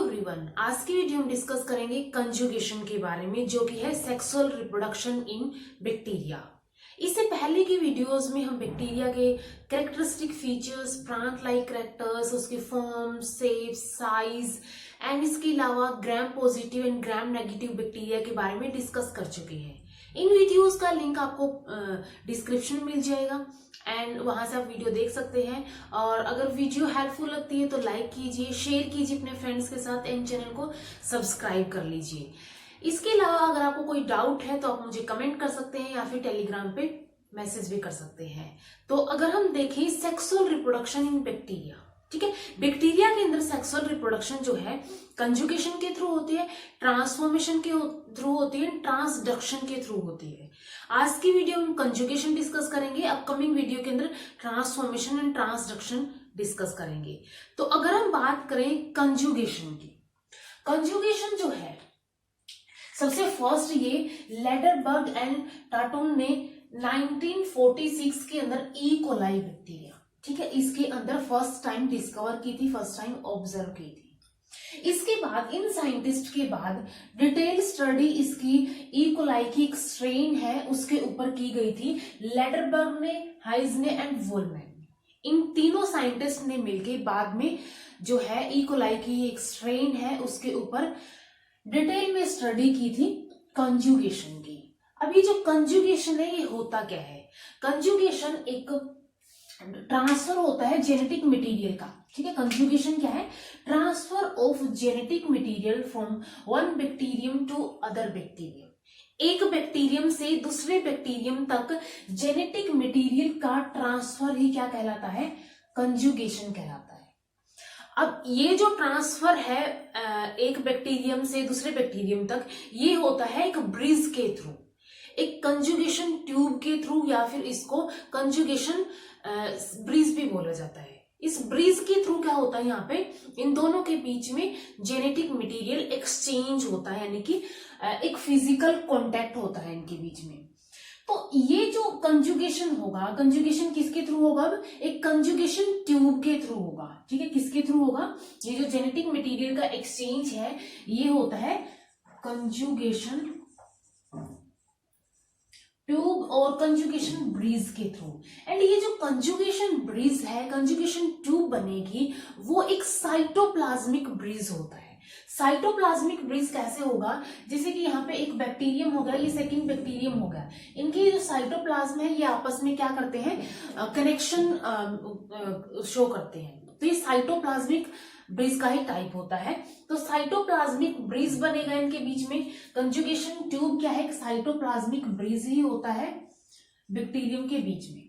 Everyone, आज की video में डिस्कस करेंगे कंजुगेशन के बारे में, जो कि है सेक्सुअल रिप्रोडक्शन इन बैक्टीरिया। इससे पहले की वीडियोस में हम बैक्टीरिया के characteristic features, plant like characters, उसके फॉर्म, शेप, साइज एंड इसके अलावा gram positive and gram negative bacteria के बारे में डिस्कस कर चुके हैं। इन वीडियोस का लिंक आपको डिस्क्रिप्शन में मिल जाएगा एंड वहां से आप वीडियो देख सकते हैं। और अगर वीडियो हेल्पफुल लगती है तो लाइक कीजिए, शेयर कीजिए अपने फ्रेंड्स के साथ एंड चैनल को सब्सक्राइब कर लीजिए। इसके अलावा अगर आपको कोई डाउट है तो आप मुझे कमेंट कर सकते हैं या फिर टेलीग्राम पे मैसेज भी कर सकते हैं। तो अगर हम देखें सेक्सुअल रिप्रोडक्शन इन बैक्टीरिया, ठीक है, बैक्टीरिया के अंदर सेक्सुअल रिप्रोडक्शन जो है कंजुगेशन के थ्रू होती है, ट्रांसफॉर्मेशन के थ्रू होती है, ट्रांसडक्शन के थ्रू होती है। आज की वीडियो में कंजुगेशन डिस्कस करेंगे, अपकमिंग वीडियो के अंदर ट्रांसफॉर्मेशन एंड ट्रांसडक्शन डिस्कस करेंगे। तो अगर हम बात करें कंजुगेशन की, कंजुगेशन जो है सबसे फर्स्ट ये लेडरबर्ग एंड टाटून ने 1946 के अंदर ई कोलाई बैक्टीरिया, ठीक है, इसके अंदर फर्स्ट टाइम डिस्कवर की थी, फर्स्ट टाइम ऑब्जर्व की थी। इसके बाद इन साइंटिस्ट के बाद डिटेल स्टडी इसकी ई कोलाई की एक स्ट्रेन है उसके ऊपर की गई थी। लेडरबर्ग ने, हाइजने एंड वोलमैन, इन तीनों साइंटिस्ट ने मिलकर बाद में जो है ई कोलाई की एक स्ट्रेन है उसके ऊपर डिटेल में स्टडी की थी कंजुगेशन की। अभी जो कंजुगेशन है ये होता क्या है? कंजुगेशन एक ट्रांसफर होता है जेनेटिक मटेरियल का, ठीक है। कंजुगेशन क्या है? Transfer of genetic material from one bacterium to other bacterium. एक बैक्टीरियम से दूसरे बैक्टीरियम तक जेनेटिक मटेरियल का ट्रांसफर ही क्या कहलाता है? कंजुगेशन कहलाता है। अब ये जो ट्रांसफर है एक बैक्टीरियम से दूसरे बैक्टीरियम तक, ये होता है एक ब्रिज के थ्रू, एक कंजुगेशन ट्यूब के थ्रू, या फिर इसको कंजुगेशन ब्रिज भी बोला जाता है। इस ब्रिज के थ्रू क्या होता है? यहाँ पे इन दोनों के बीच में जेनेटिक मटेरियल एक्सचेंज होता है, यानी कि एक फिजिकल कांटेक्ट होता है इनके बीच में। तो ये जो कंजुगेशन होगा, कंजुगेशन किसके थ्रू होगा? एक कंजुगेशन ट्यूब के थ्रू होगा, ठीक है। किसके थ्रू होगा? ये जो जेनेटिक मटेरियल का एक्सचेंज है ये होता है कंजुगेशन ट्यूब और कंजुगेशन ब्रिज के थ्रू। एंड ये जो कंजुगेशन ब्रिज है, कंजुगेशन ट्यूब बनेगी, वो एक साइटोप्लाज्मिक ब्रिज होता है। साइटोप्लाज्मिक ब्रिज कैसे होगा? जैसे कि यहाँ पे एक बैक्टीरियम हो गया, ये सेकंड बैक्टीरियम हो गया, इनके जो साइटोप्लाज्म है ये आपस में क्या करते हैं? कनेक्शन शो करते हैं। तो ये साइटोप्लाज्मिक ब्रिज का ही टाइप होता है। तो साइटोप्लाज्मिक ब्रिज बनेगा इनके बीच में। कंजुगेशन ट्यूब क्या है? एक साइटोप्लाज्मिक ब्रिज ही होता है बैक्टीरियम के बीच में।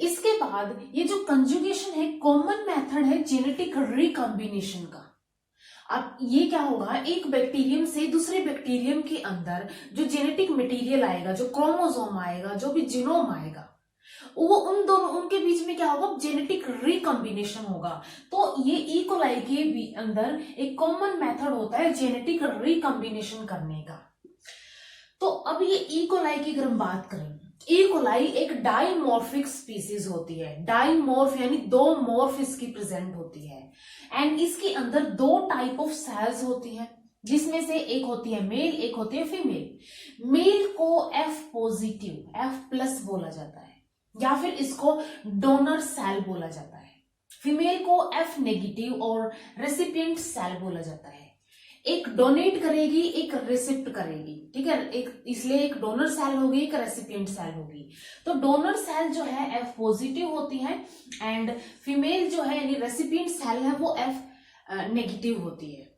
इसके बाद ये जो कंजुगेशन है कॉमन मेथड है जेनेटिक रिकॉम्बिनेशन का। अब ये क्या होगा? एक बैक्टीरियम से दूसरे बैक्टीरियम के अंदर जो जेनेटिक मटेरियल आएगा, जो क्रोमोसोम आएगा, जो भी जीनोम आएगा, वो उन दोनों उनके बीच में क्या होगा? जेनेटिक रिकॉम्बिनेशन होगा। तो ये ई कोलाई के अंदर एक कॉमन मेथड होता है जेनेटिक रिकॉम्बिनेशन करने का। तो अब ये ई कोलाई की अगर हम बात करें, ई कोलाई एक डाइमॉर्फिक स्पीसीज होती है। डाइमॉर्फ यानी दो मॉर्फ इसकी प्रेजेंट होती है एंड इसके अंदर दो टाइप ऑफ सेल्स होती है, जिसमें से एक होती है मेल, एक होती है फीमेल। मेल को एफ पॉजिटिव, एफ प्लस बोला जाता है, या फिर इसको डोनर सेल बोला जाता है। फीमेल को एफ नेगेटिव और रेसिपिएंट सेल बोला जाता है। एक डोनेट करेगी, एक रिसिप्ट करेगी, ठीक है, एक इसलिए एक डोनर सेल होगी, एक रेसिपिएंट सेल होगी। तो डोनर सेल जो है एफ पॉजिटिव होती है एंड फीमेल जो है यानी रेसिपिएंट सेल है वो एफ नेगेटिव होती है।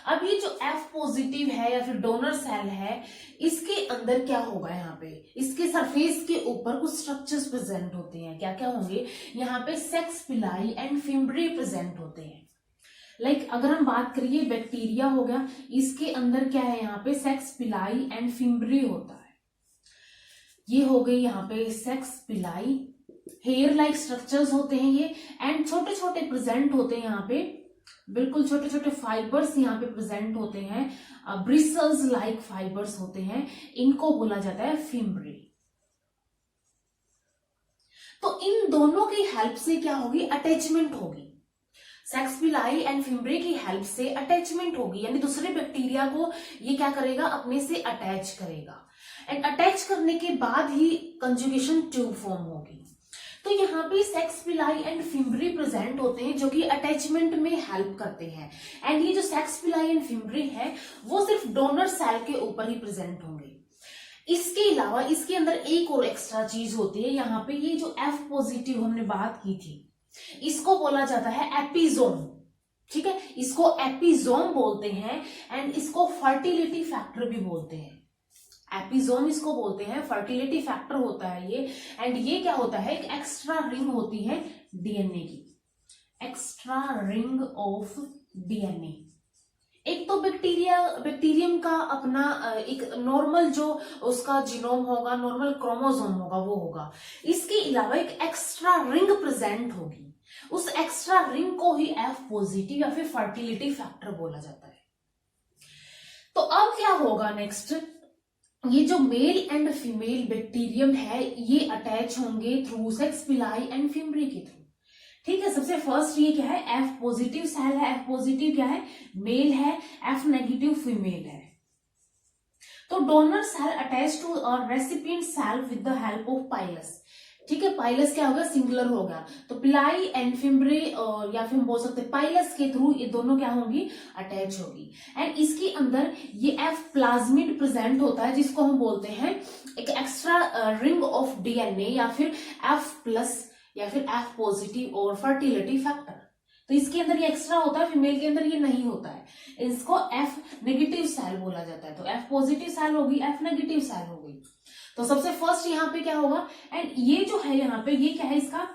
अब ये जो एफ पॉजिटिव है या फिर डोनर सेल है, इसके अंदर क्या होगा? यहाँ पे इसके सरफेस के ऊपर कुछ स्ट्रक्चर्स प्रेजेंट होते हैं। क्या क्या होंगे? यहाँ पे sex pili and fimbriae present होते हैं। लाइक अगर हम बात करिए बैक्टीरिया हो गया, इसके अंदर क्या है? यहाँ पे सेक्स पिलाई एंड फिम्ब्री होता है। ये हो गई यहाँ पे सेक्स पिलाई, हेयर लाइक स्ट्रक्चर्स होते हैं ये, एंड छोटे छोटे प्रेजेंट होते हैं यहाँ पे, बिल्कुल छोटे छोटे फाइबर्स यहाँ पे प्रेजेंट होते हैं, ब्रिसल्स लाइक फाइबर्स होते हैं, इनको बोला जाता है फिम्ब्री। तो इन दोनों की हेल्प से क्या होगी? अटैचमेंट होगी। सेक्स पिलाई एंड फिम्ब्रे की हेल्प से अटैचमेंट होगी, यानी दूसरे बैक्टीरिया को ये क्या करेगा, अपने से अटैच करेगा। एंड अटैच करने के बाद ही कंजुगेशन ट्यूब फॉर्म होगी। तो यहाँ पे sex pili and fimbriae present होते हैं जो कि अटैचमेंट में हेल्प करते हैं। एंड ये जो सेक्स पिलाई एंड फिम्ब्रे है वो सिर्फ डोनर सेल के ऊपर ही प्रेजेंट होंगे। इसके अलावा इसके अंदर एक और एक्स्ट्रा चीज होती है, यहाँ पे ये जो F पॉजिटिव हमने बात की थी, इसको बोला जाता है एपिजोम। ठीक है, इसको एपिजोम बोलते हैं एंड इसको फर्टिलिटी फैक्टर भी बोलते हैं। एपिजोम इसको बोलते हैं, फर्टिलिटी फैक्टर होता है ये। एंड ये क्या होता है, एक एक्स्ट्रा रिंग होती है डीएनए की, एक्स्ट्रा रिंग ऑफ डीएनए। एक तो बैक्टीरियम का अपना एक नॉर्मल जो उसका जीनोम होगा, नॉर्मल क्रोमोसोम होगा वो होगा। इसके अलावा एक एक्स्ट्रा रिंग प्रेजेंट होगी, उस एक्स्ट्रा रिंग को ही F पॉजिटिव या फिर फर्टिलिटी फैक्टर बोला जाता है। तो अब क्या होगा नेक्स्ट, ये जो मेल एंड फीमेल बैक्टीरियम है ये अटैच होंगे through sex pili and fimbriae के थ्रू। ठीक है, सबसे फर्स्ट ये क्या है, F पॉजिटिव सेल है। F पॉजिटिव क्या है, मेल है, F नेगेटिव फीमेल है। तो donor cell attach to recipient cell with the help of pilus. ठीक है, पाइलस क्या होगा, सिंगुलर होगा। तो पिलाई एंड फिम्ब्रे या फिर हम बोल सकते हैं पाइलस के थ्रू ये दोनों क्या होंगी, अटैच होगी। एंड इसके अंदर ये F प्लाज्मिड प्रेजेंट होता है जिसको हम बोलते हैं एक एक्स्ट्रा रिंग ऑफ डीएनए या फिर F प्लस या फिर F पॉजिटिव और फर्टिलिटी फैक्टर। तो इसके अंदर ये एक्स्ट्रा होता है, फीमेल के अंदर ये नहीं होता है। इसको F नेगेटिव सेल बोला जाता है। तो F पॉजिटिव सेल होगी, F नेगेटिव सेल होगी। तो सबसे फर्स्ट यहाँ पे क्या होगा, एंड ये जो है यहाँ पे ये क्या है, इसका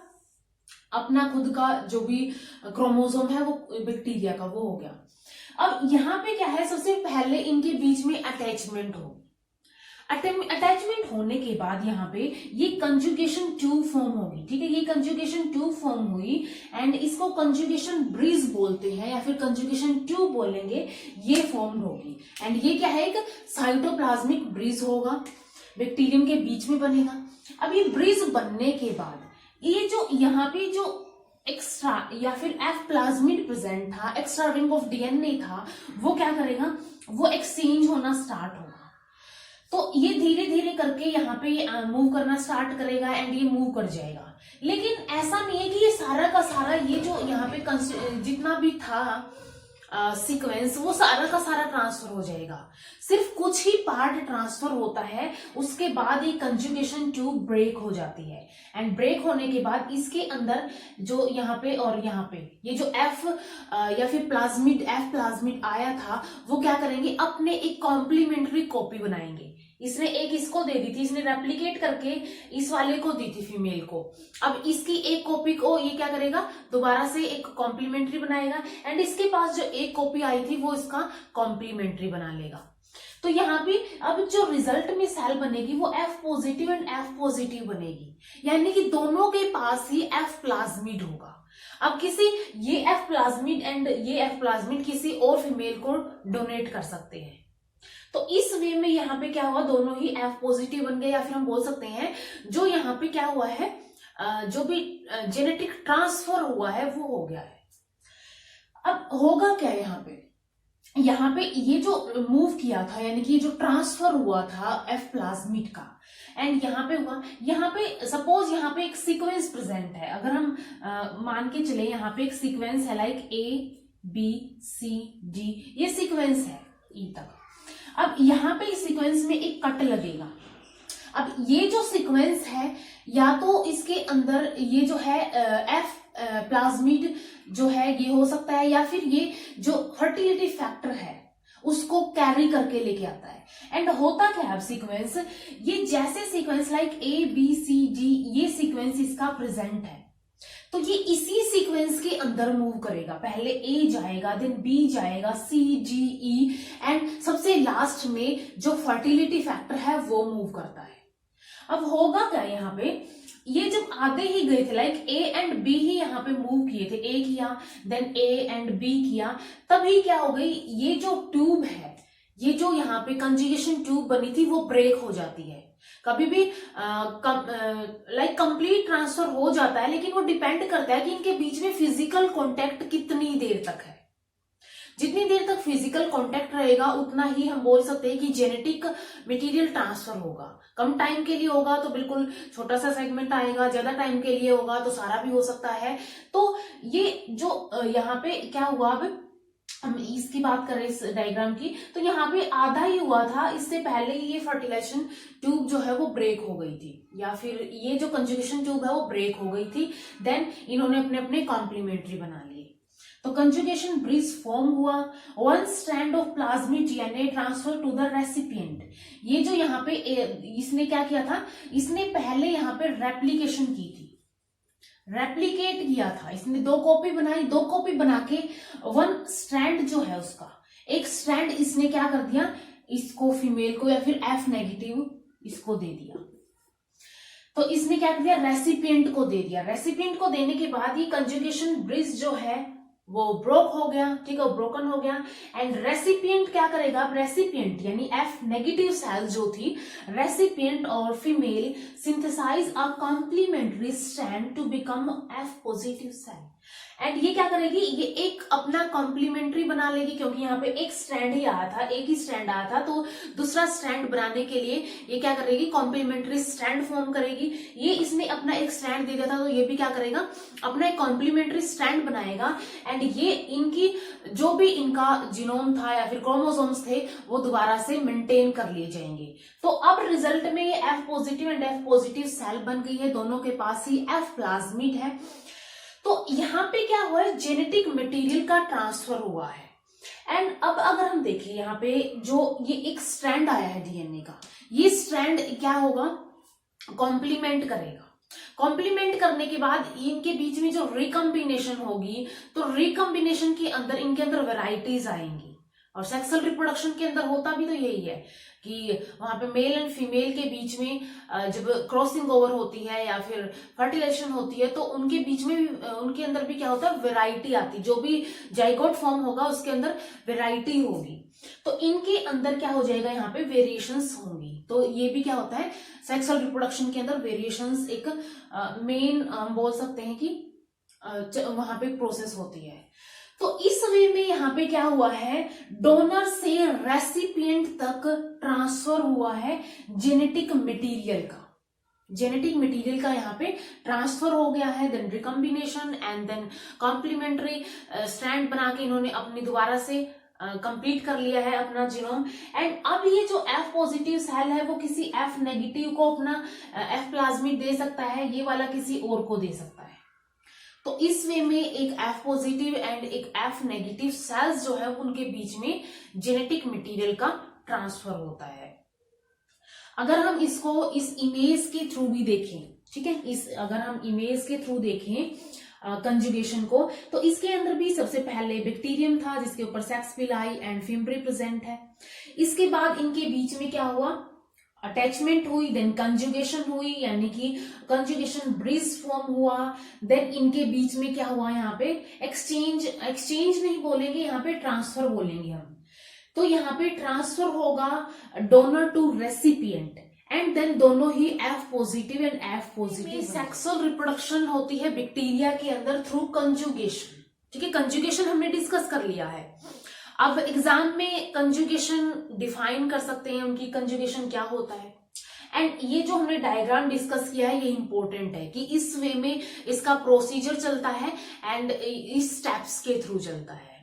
अपना खुद का जो भी क्रोमोसोम है वो बैक्टीरिया का वो हो गया। अब यहाँ पे क्या है, सबसे पहले इनके बीच में अटैचमेंट हो। अटैचमेंट होने के बाद यहाँ पे ये कंजुगेशन ट्यूब फॉर्म होगी। ठीक है, ये कंजुगेशन ट्यूब फॉर्म हुई एंड इसको कंजुगेशन ब्रिज बोलते हैं या फिर कंजुगेशन ट्यूब बोलेंगे, ये फॉर्म होगी। एंड ये क्या है, एक साइटोप्लाज्मिक ब्रिज होगा, बैक्टीरियम के बीच में बनेगा। अब ये ब्रिज बनने के बाद ये जो यहाँ पे जो एक्स्ट्रा या फिर F प्लाज्मिड प्रेजेंट था, एक्स्ट्रा रिंग ऑफ डीएनए था, वो क्या करेगा, वो एक्सचेंज होना स्टार्ट होगा। तो ये धीरे धीरे करके यहाँ पे मूव करना स्टार्ट करेगा एंड ये मूव कर जाएगा। लेकिन ऐसा नहीं है कि ये सारा का सारा ये जो यहाँ पे जितना भी था सीक्वेंस वो सारा का सारा ट्रांसफर हो जाएगा। सिर्फ कुछ ही पार्ट ट्रांसफर होता है, उसके बाद ये कंजुगेशन ट्यूब ब्रेक हो जाती है। एंड ब्रेक होने के बाद इसके अंदर जो यहाँ पे और यहाँ पे ये जो F या फिर F प्लाज्मिड आया था वो क्या करेंगे, अपने एक कॉम्प्लीमेंट्री कॉपी बनाएंगे। इसने एक इसको दे दी थी, इसने रेप्लिकेट करके इस वाले को दी थी फीमेल को। अब इसकी एक कॉपी को ये क्या करेगा, दोबारा से एक कॉम्प्लीमेंट्री बनाएगा एंड इसके पास जो एक कॉपी आई थी वो इसका कॉम्प्लीमेंट्री बना लेगा। तो यहाँ पे अब जो रिजल्ट में सेल बनेगी वो F positive and F positive बनेगी, यानी कि दोनों के पास ही F प्लाज्मिड होगा। अब ये F प्लाज्मिड एंड ये F प्लाज्मिड किसी और फीमेल को डोनेट कर सकते हैं। तो इस वे में यहाँ पे क्या हुआ, दोनों ही F पॉजिटिव बन गए, या फिर हम बोल सकते हैं जो यहाँ पे क्या हुआ है, जो भी जेनेटिक ट्रांसफर हुआ है वो हो गया है। अब होगा क्या यहाँ पे ये जो मूव किया था, यानी कि जो ट्रांसफर हुआ था F प्लाज्मिड का, एंड यहाँ पे हुआ, यहाँ पे सपोज यहाँ पे एक सीक्वेंस प्रेजेंट है। अगर हम मान के चले यहाँ पे एक सीक्वेंस है लाइक ABCD, ये सीक्वेंस है E तक। अब यहाँ पे इस सीक्वेंस में एक कट लगेगा। अब ये जो सीक्वेंस है, या तो इसके अंदर ये जो है F प्लाज्मिड जो है ये हो सकता है, या फिर ये जो फर्टिलिटी फैक्टर है उसको कैरी करके लेके आता है। एंड होता क्या है अब सीक्वेंस, ये जैसे सीक्वेंस लाइक ABCD ये सीक्वेंस इसका प्रेजेंट है, तो ये इसी सीक्वेंस के अंदर मूव करेगा। पहले A जाएगा, देन B जाएगा, C G E एंड सबसे लास्ट में जो फर्टिलिटी फैक्टर है वो मूव करता है। अब होगा क्या यहाँ पे, ये जब आते ही गए थे लाइक A एंड B ही यहाँ पे मूव किए थे, A किया देन A एंड B किया, तभी क्या हो गई, ये जो ट्यूब है, ये जो यहाँ पे कंजुगेशन ट्यूब बनी थी वो ब्रेक हो जाती है। कभी भी कंप्लीट ट्रांसफर हो जाता है, लेकिन वो डिपेंड करता है कि इनके बीच में फिजिकल कांटेक्ट कितनी देर तक है। जितनी देर तक फिजिकल कांटेक्ट रहेगा उतना ही हम बोल सकते हैं कि जेनेटिक मटेरियल ट्रांसफर होगा। कम टाइम के लिए होगा तो बिल्कुल छोटा सा सेगमेंट आएगा, ज्यादा टाइम के लिए होगा तो सारा भी हो सकता है। तो ये जो यहाँ पे क्या हुआ, अब हम इसकी बात करें इस डायग्राम की, तो यहाँ पे आधा ही हुआ था, इससे पहले ये फर्टिलाइजेशन ट्यूब जो है वो ब्रेक हो गई थी, या फिर ये जो कंजुगेशन ट्यूब है वो ब्रेक हो गई थी। देन इन्होंने अपने अपने कॉम्प्लीमेंट्री बना लिए, तो कंजुगेशन ब्रिज फॉर्म हुआ। One strand of plasmid DNA transfer to the recipient. ये जो यहाँ पे इसने क्या किया था, इसने पहले यहाँ पे रेप्लिकेशन की थी, रेप्लिकेट किया था, इसने 2 कॉपी बनाई, 2 कॉपी बना के वन स्ट्रैंड जो है उसका एक स्ट्रैंड इसने क्या कर दिया, इसको फीमेल को या फिर F नेगेटिव इसको दे दिया। तो इसने क्या कर दिया, रेसिपिएंट को दे दिया। रेसिपिएंट को देने के बाद ये कंजुगेशन ब्रिज जो है वो ब्रोक हो गया, ठीक है, ब्रोकन हो गया। एंड रेसिपिएंट क्या करेगा, अब रेसिपिएंट यानी F नेगेटिव सेल जो थी, रेसिपिएंट और female synthesize a complementary strand to become F positive cell. And ये क्या करेगी, ये एक अपना कॉम्प्लीमेंट्री बना लेगी, क्योंकि यहाँ पे एक स्ट्रैंड ही आया था, एक ही स्ट्रैंड आया था, तो दूसरा स्ट्रैंड बनाने के लिए ये क्या करेगी, कॉम्प्लीमेंट्री स्ट्रैंड फॉर्म करेगी। ये इसने अपना एक स्ट्रैंड दे दिया था, तो ये भी क्या करेगा, अपना एक कॉम्प्लीमेंट्री स्ट्रैंड बनाएगा। एंड ये इनकी जो भी इनका जीनोम था या फिर क्रोमोसोम्स थे वो दोबारा से मेंटेन कर लिए जाएंगे। तो अब रिजल्ट में ये F positive and F positive cell बन गई है, दोनों के पास ही F प्लाज्मिड है। तो यहाँ पे क्या हुआ है, जेनेटिक मटेरियल का ट्रांसफर हुआ है। एंड अब अगर हम देखें यहाँ पे जो ये एक स्ट्रैंड आया है डीएनए का, ये स्ट्रैंड क्या होगा, कॉम्प्लीमेंट करेगा। कॉम्प्लीमेंट करने के बाद इनके बीच में जो रिकम्बिनेशन होगी, तो रिकम्बिनेशन के अंदर इनके अंदर वैरायटीज आएंगी। और सेक्सुअल रिप्रोडक्शन के अंदर होता भी तो यही है कि वहां पे मेल एंड फीमेल के बीच में जब क्रॉसिंग ओवर होती है या फिर फर्टिलाइजेशन होती है, तो उनके बीच में भी उनके अंदर भी क्या होता है, वैरायटी आती, जो भी जाइगोट फॉर्म होगा उसके अंदर वैरायटी होगी। तो इनके अंदर क्या हो जाएगा, यहाँ पे वेरिएशंस होंगी। तो ये भी क्या होता है, सेक्सुअल रिप्रोडक्शन के अंदर वेरिएशंस एक मेन बोल सकते हैं कि वहां पे प्रोसेस होती है। तो इस वे में यहाँ पे क्या हुआ है, डोनर से रेसिपिएंट तक ट्रांसफर हुआ है जेनेटिक मटेरियल का। जेनेटिक मटेरियल का यहाँ पे ट्रांसफर हो गया है। Then recombination and then complementary strand बना के इन्होंने अपनी दोबारा से कंप्लीट कर लिया है अपना जीनोम। एंड अब ये जो F पॉजिटिव सेल है वो किसी F नेगेटिव को अपना F प्लाज्मिड दे सकता है, ये वाला किसी और को दे सकता है। तो इस वे में एक F पॉजिटिव एंड एक F नेगेटिव सेल्स जो है उनके बीच में जेनेटिक मटेरियल का ट्रांसफर होता है। अगर हम इसको इस इमेज के थ्रू भी देखें, ठीक है, अगर हम इमेज के थ्रू देखें कंजुगेशन को, तो इसके अंदर भी सबसे पहले बैक्टीरियम था जिसके ऊपर sex pili and fimbriae present है। इसके बाद इनके बीच में क्या हुआ, अटैचमेंट हुई, देन कंजुगेशन हुई, यानी कि कंजुगेशन ब्रिज फॉर्म हुआ। देन इनके बीच में क्या हुआ, यहाँ पे एक्सचेंज नहीं बोलेंगे, यहाँ पे ट्रांसफर बोलेंगे हम। तो यहाँ पे ट्रांसफर होगा donor to recipient and then दोनों ही F positive and F positive. Sexual reproduction होती है बैक्टीरिया के अंदर थ्रू कंजुगेशन, ठीक है, कंजुगेशन हमने डिस्कस कर लिया है। अब एग्जाम में कंजुगेशन डिफाइन कर सकते हैं, उनकी कंजुगेशन क्या होता है। एंड ये जो हमने डायग्राम डिस्कस किया है ये इंपॉर्टेंट है कि इस वे में इसका प्रोसीजर चलता है एंड इस स्टेप्स के थ्रू चलता है।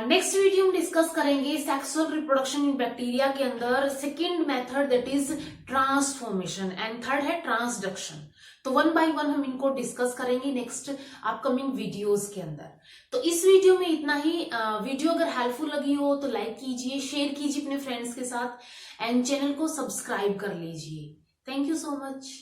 नेक्स्ट वीडियो हम डिस्कस करेंगे सेक्सुअल रिप्रोडक्शन इन बैक्टीरिया के अंदर second method that is transformation and third है ट्रांसडक्शन। तो 1 बाय 1 हम इनको डिस्कस करेंगे नेक्स्ट अपकमिंग वीडियोस के अंदर। तो इस वीडियो में इतना ही। वीडियो अगर हेल्पफुल लगी हो तो लाइक कीजिए, शेयर कीजिए अपने फ्रेंड्स के साथ एंड चैनल को सब्सक्राइब कर लीजिए। Thank you so much.